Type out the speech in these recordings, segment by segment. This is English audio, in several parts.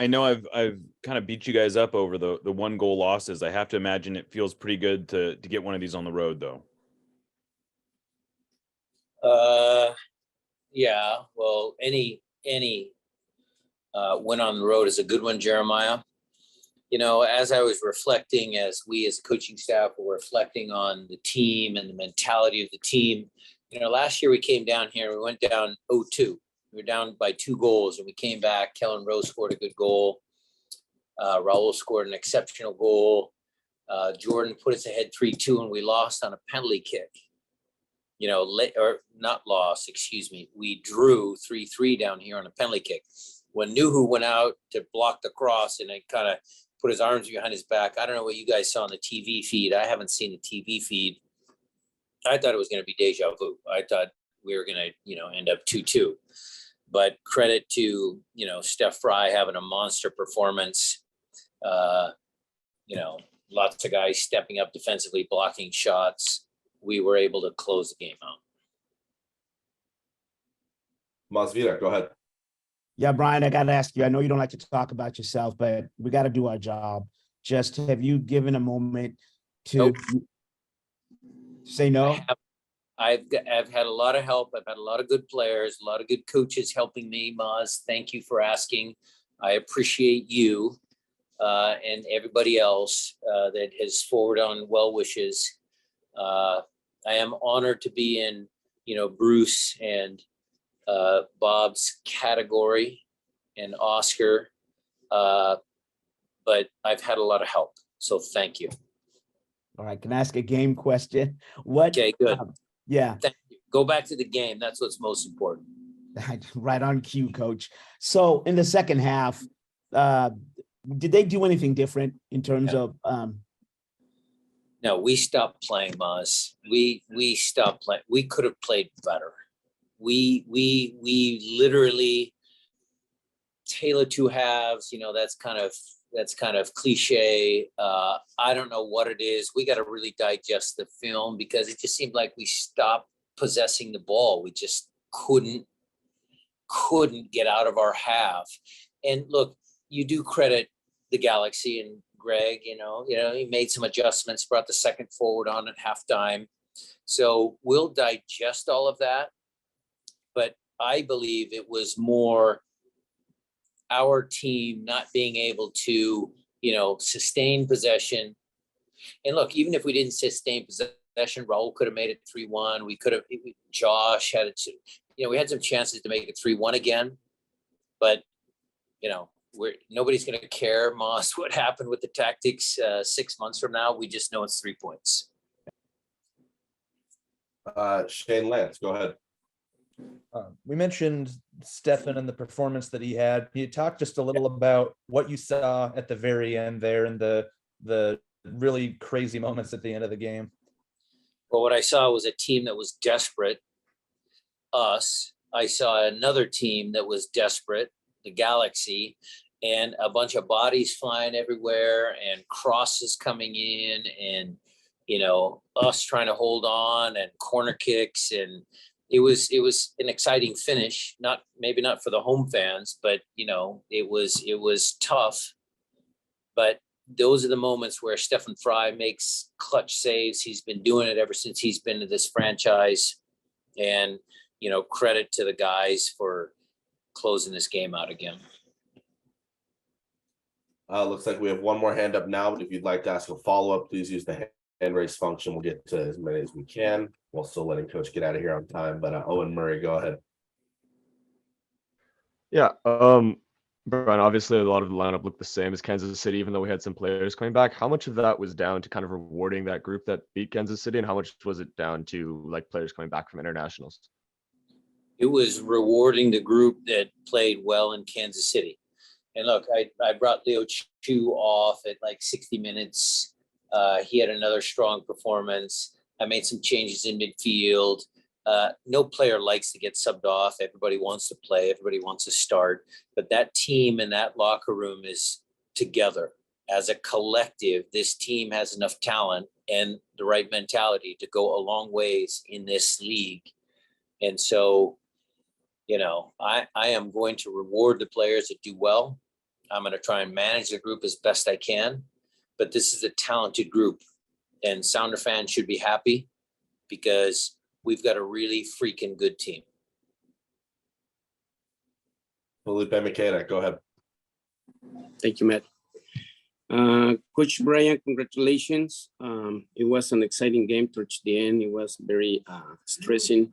I know I've kind of beat you guys up over the 1-goal losses. I have to imagine it feels pretty good to get one of these on the road, though. Yeah. Well, any win on the road is a good one, Jeremiah. As I was reflecting, as we as a coaching staff were reflecting on the team and the mentality of the team, last year we came down here, we went down 0-2. We were down by 2 goals and we came back. Kellen Rose scored a good goal. Raul scored an exceptional goal. Jordan put us ahead 3-2 and we lost on a penalty kick. Or not lost, excuse me. We drew 3-3 down here on a penalty kick. When Nuhu went out to block the cross and it kind of put his arms behind his back. I don't know what you guys saw on the TV feed. I haven't seen the TV feed. I thought it was going to be deja vu. I thought we were going to, end up 2-2. But credit to, Steph Fry having a monster performance. Lots of guys stepping up defensively, blocking shots. We were able to close the game out. Masvidal, go ahead. Yeah, Brian, I got to ask you, I know you don't like to talk about yourself, but we got to do our job. Just have you given a moment to say no? I've had a lot of help. I've had a lot of good players, a lot of good coaches helping me. Maz, thank you for asking. I appreciate you and everybody else that has forwarded on well wishes. I am honored to be in, Bruce and Bob's category and Oscar, but I've had a lot of help. So thank you. All right. Can I ask a game question? Okay, good. Yeah. Thank you. Go back to the game. That's what's most important. Right on cue, Coach. So in the second half, did they do anything different in terms of? No, we stopped playing, Maz. We stopped playing. We could have played better. We literally Taylor 2 halves. That's kind of cliche. I don't know what it is. We got to really digest the film because it just seemed like we stopped possessing the ball. We just couldn't get out of our half. And look, you do credit the Galaxy and Greg, he made some adjustments, brought the second forward on at halftime. So we'll digest all of that. But I believe it was more our team not being able to, sustain possession. And look, even if we didn't sustain possession, Raul could have made it 3-1. We could have, Josh had it, we had some chances to make it 3-1 again. But, nobody's going to care, Moss, what happened with the tactics 6 months from now. We just know it's 3 points. Shane Lance, go ahead. We mentioned Stefan and the performance that he had. Can you talk just a little about what you saw at the very end there and the really crazy moments at the end of the game? Well, what I saw was a team that was desperate, us. I saw another team that was desperate, the Galaxy, and a bunch of bodies flying everywhere and crosses coming in and, us trying to hold on and corner kicks. And it was an exciting finish, maybe not for the home fans, but it was tough. But those are the moments where Stefan Fry makes clutch saves. He's been doing it ever since he's been to this franchise. And, credit to the guys for closing this game out again. Looks like we have one more hand up now, but if you'd like to ask a follow-up, please use the hand raise function. We'll get to as many as we can while still letting Coach get out of here on time. But Owen Murray, go ahead. Yeah, Brian, obviously a lot of the lineup looked the same as Kansas City, even though we had some players coming back. How much of that was down to kind of rewarding that group that beat Kansas City, and how much was it down to like players coming back from internationals? It was rewarding the group that played well in Kansas City. And look, I brought Leo Chu off at like 60 minutes. He had another strong performance. I made some changes in midfield. No player likes to get subbed off. Everybody wants to play. Everybody wants to start. But that team and that locker room is together. As a collective, this team has enough talent and the right mentality to go a long ways in this league. And so, I am going to reward the players that do well. I'm going to try and manage the group as best I can. But this is a talented group, and Sounder fans should be happy because we've got a really freaking good team. Felipe Makeda, go ahead. Thank you, Matt. Coach Brian, congratulations. It was an exciting game towards the end. It was very stressing.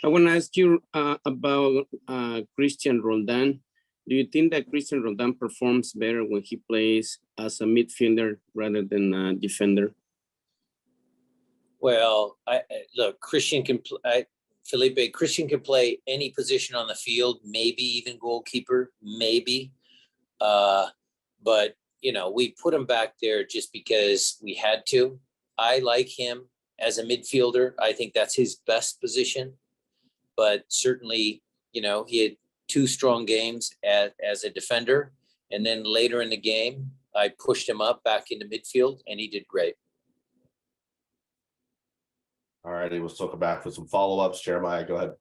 I want to ask you about Christian Roldan. Do you think that Christian Roldan performs better when he plays as a midfielder rather than a defender? Well, look, Christian can Felipe, Christian can play any position on the field, maybe even goalkeeper, maybe. But, you know, we put him back there just because we had to. I like him as a midfielder. I think that's his best position. But certainly, you know, he had 2 strong games as a defender. And then later in the game, I pushed him up back into midfield and he did great. All righty, we'll circle back for some follow-ups. Jeremiah, go ahead.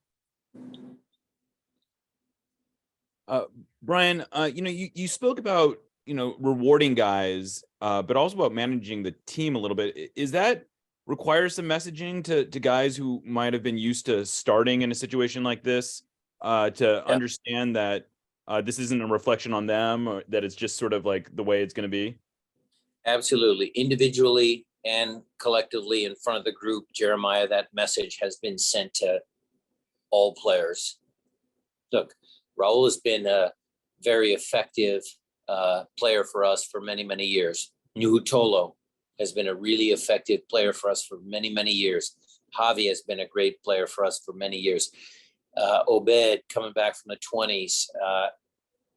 Brian, you know, you spoke about, you know, rewarding guys, but also about managing the team a little bit. Is that require some messaging to guys who might have been used to starting in a situation like this, to understand that this isn't a reflection on them, or that it's just sort of like the way it's going to be? Absolutely. Individually and collectively in front of the group, Jeremiah, that message has been sent to all players. Look, Raul has been a very effective player for us for many, many years. Nuhutolo has been a really effective player for us for many, many years. Javi has been a great player for us for many years. Obed coming back from the 20s,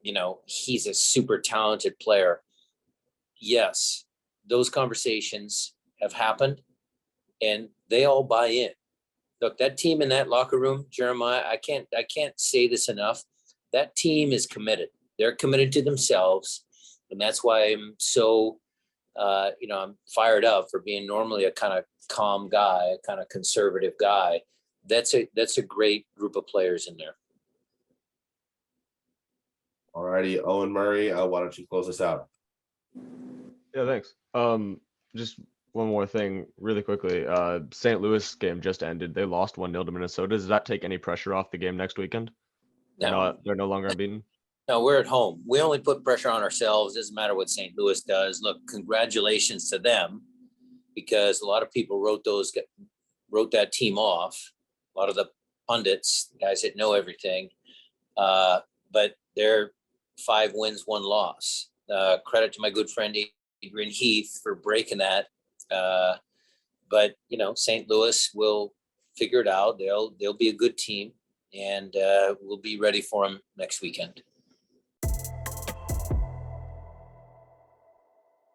you know, he's a super talented player. Yes, those conversations have happened and they all buy in. Look, that team in that locker room, Jeremiah, I can't say this enough. That team is committed. They're committed to themselves. And that's why I'm so, you know, I'm fired up for being normally a kind of calm guy, a kind of conservative guy. That's a great group of players in there. All righty, Owen Murray, why don't you close us out? Yeah, thanks. Just one more thing really quickly. St. Louis game just ended. They lost 1-0 to Minnesota. Does that take any pressure off the game next weekend? They're no longer unbeaten? No, we're at home. We only put pressure on ourselves. Doesn't matter what St. Louis does. Look, congratulations to them, because a lot of people wrote that team off. A lot of the pundits, guys that know everything, but they're 5 wins, 1 loss. Credit to my good friend Adrian Heath for breaking that. But you know, St. Louis will figure it out. They'll be a good team, and we'll be ready for them next weekend.